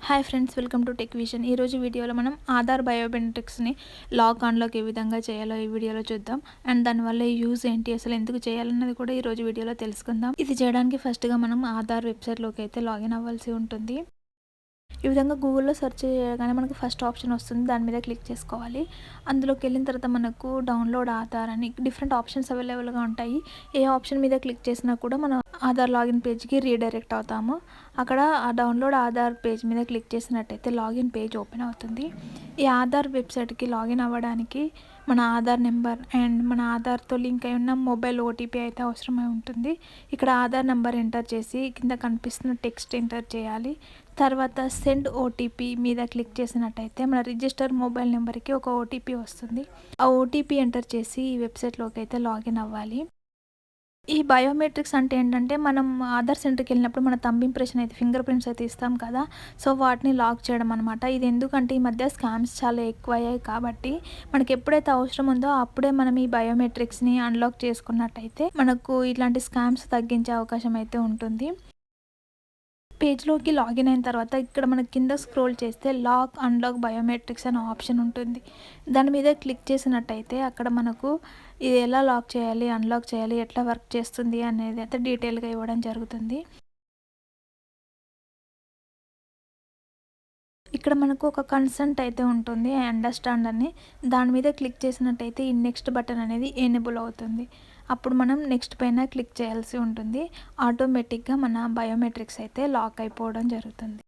Hi friends, welcome to tech vision. ఈరోజు వీడియోలో మనం ఆధార్ బయోమెట్రిక్స్ని లాక్ ఆన్లోకి ఏ విధంగా చేయాలో ఈ వీడియోలో చూద్దాం. అండ్ దానివల్ల యూజ్ ఏంటి, అసలు ఎందుకు చేయాలన్నది కూడా ఈరోజు వీడియోలో తెలుసుకుందాం. ఇది చేయడానికి ఫస్ట్గా మనం ఆధార్ వెబ్సైట్లోకి అయితే లాగిన్ అవ్వాల్సి ఉంటుంది. ఈ విధంగా గూగుల్లో సెర్చ్ చేయగానే మనకు ఫస్ట్ ఆప్షన్ వస్తుంది, దాని మీద క్లిక్ చేసుకోవాలి. అందులోకి వెళ్ళిన తర్వాత మనకు డౌన్లోడ్ ఆధార్ అని డిఫరెంట్ ఆప్షన్స్ అవైలబుల్గా ఉంటాయి. ఏ ఆప్షన్ మీద క్లిక్ చేసినా కూడా మనం ఆధార్ లాగిన్ పేజ్కి రీడైరెక్ట్ అవుతాము. అక్కడ ఆ డౌన్లోడ్ ఆధార్ పేజ్ మీద క్లిక్ చేసినట్టయితే లాగిన్ పేజ్ ఓపెన్ అవుతుంది. ఈ ఆధార్ వెబ్సైట్కి లాగిన్ అవ్వడానికి మన ఆధార్ నెంబర్ అండ్ మన ఆధార్తో లింక్ అయి ఉన్న మొబైల్ ఓటీపీ అయితే అవసరమై ఉంటుంది. ఇక్కడ ఆధార్ నెంబర్ ఎంటర్ చేసి కింద కనిపిస్తున్న టెక్స్ట్ ఎంటర్ చేయాలి. తర్వాత సెండ్ ఓటీపీ మీద క్లిక్ చేసినట్టయితే మన రిజిస్టర్ మొబైల్ నెంబర్కి ఒక ఓటీపీ వస్తుంది. ఆ ఓటీపీ ఎంటర్ చేసి ఈ వెబ్సైట్లోకి అయితే లాగిన్ అవ్వాలి. ఈ బయోమెట్రిక్స్ అంటే ఏంటంటే, మనం ఆధార్ సెంటర్కి వెళ్ళినప్పుడు మన థంబ్ ఇంప్రెషన్ అయితే ఫింగర్ ప్రింట్స్ అయితే ఇస్తాం కదా, సో వాటిని లాక్ చేయడం అనమాట. ఇది ఎందుకంటే ఈ మధ్య స్కామ్స్ చాలా ఎక్కువయ్యాయి కాబట్టి మనకి ఎప్పుడైతే అవసరం ఉందో అప్పుడే మనం ఈ బయోమెట్రిక్స్ని అన్లాక్ చేసుకున్నట్టయితే మనకు ఇట్లాంటి స్కామ్స్ తగ్గించే అవకాశం అయితే ఉంటుంది. పేజ్లోకి లాగిన్ అయిన తర్వాత ఇక్కడ మనకి కింద స్క్రోల్ చేస్తే లాక్ అన్లాక్ బయోమెట్రిక్స్ అనే ఆప్షన్ ఉంటుంది. దాని మీద క్లిక్ చేసినట్టయితే అక్కడ మనకు ఇది ఎలా లాక్ చేయాలి, అన్లాక్ చేయాలి, ఎట్లా వర్క్ చేస్తుంది అనేది అయితే డీటెయిల్గా ఇవ్వడం జరుగుతుంది. ఇక్కడ మనకు ఒక కన్సెంట్ అయితే ఉంటుంది, ఐ అండర్స్టాండ్ అని. దాని మీద క్లిక్ చేసినట్టయితే ఈ నెక్స్ట్ బటన్ అనేది ఎనేబుల్ అవుతుంది. అప్పుడు మనం నెక్స్ట్ పైన క్లిక్ చేయాల్సి ఉంటుంది. ఆటోమేటిక్గా మన బయోమెట్రిక్స్ అయితే లాక్ అయిపోవడం జరుగుతుంది.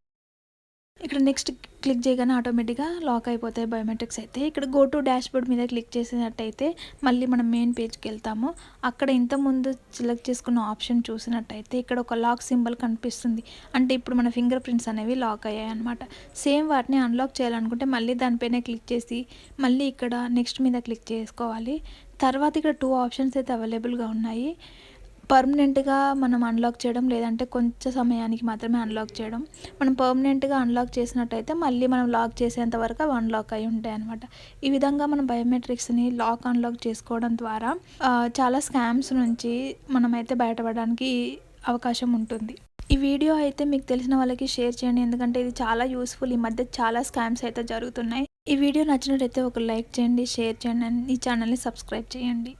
ఇక్కడ నెక్స్ట్ క్లిక్ చేయగానే ఆటోమేటిక్గా లాక్ అయిపోతాయి బయోమెట్రిక్స్ అయితే. ఇక్కడ గో టు డాష్బోర్డ్ మీద క్లిక్ చేసినట్టయితే మళ్ళీ మనం మెయిన్ పేజ్కి వెళ్తాము. అక్కడ ఇంతకుముందు సెలెక్ట్ చేసుకున్న ఆప్షన్ చూసినట్టయితే ఇక్కడ ఒక లాక్ సింబల్ కనిపిస్తుంది. అంటే ఇప్పుడు మన ఫింగర్ ప్రింట్స్ అనేవి లాక్ అయ్యాయి అనమాట. సేమ్ వాటిని అన్లాక్ చేయాలనుకుంటే మళ్ళీ దానిపైన క్లిక్ చేసి మళ్ళీ ఇక్కడ నెక్స్ట్ మీద క్లిక్ చేసుకోవాలి. తర్వాత ఇక్కడ 2 ఆప్షన్స్ అయితే అవైలబుల్గా ఉన్నాయి. పర్మనెంట్గా మనం అన్లాక్ చేయడం, లేదంటే కొంచెం సమయానికి మాత్రమే అన్లాక్ చేయడం. మనం పర్మనెంట్గా అన్లాక్ చేసినట్టయితే మళ్ళీ మనం లాక్ చేసేంత వరకు అవి అన్లాక్ అయి ఉంటాయి అనమాట. ఈ విధంగా మనం బయోమెట్రిక్స్ని లాక్ అన్లాక్ చేసుకోవడం ద్వారా చాలా స్కామ్స్ నుంచి మనమైతే బయటపడడానికి అవకాశం ఉంటుంది. ఈ వీడియో అయితే మీకు తెలిసిన వాళ్ళకి షేర్ చేయండి, ఎందుకంటే ఇది చాలా యూస్ఫుల్. ఈ మధ్య చాలా స్కామ్స్ అయితే జరుగుతున్నాయి. ఈ వీడియో నచ్చినట్టయితే ఒక లైక్ చేయండి, షేర్ చేయండి అండ్ ఈ ఛానల్ని సబ్స్క్రైబ్ చేయండి.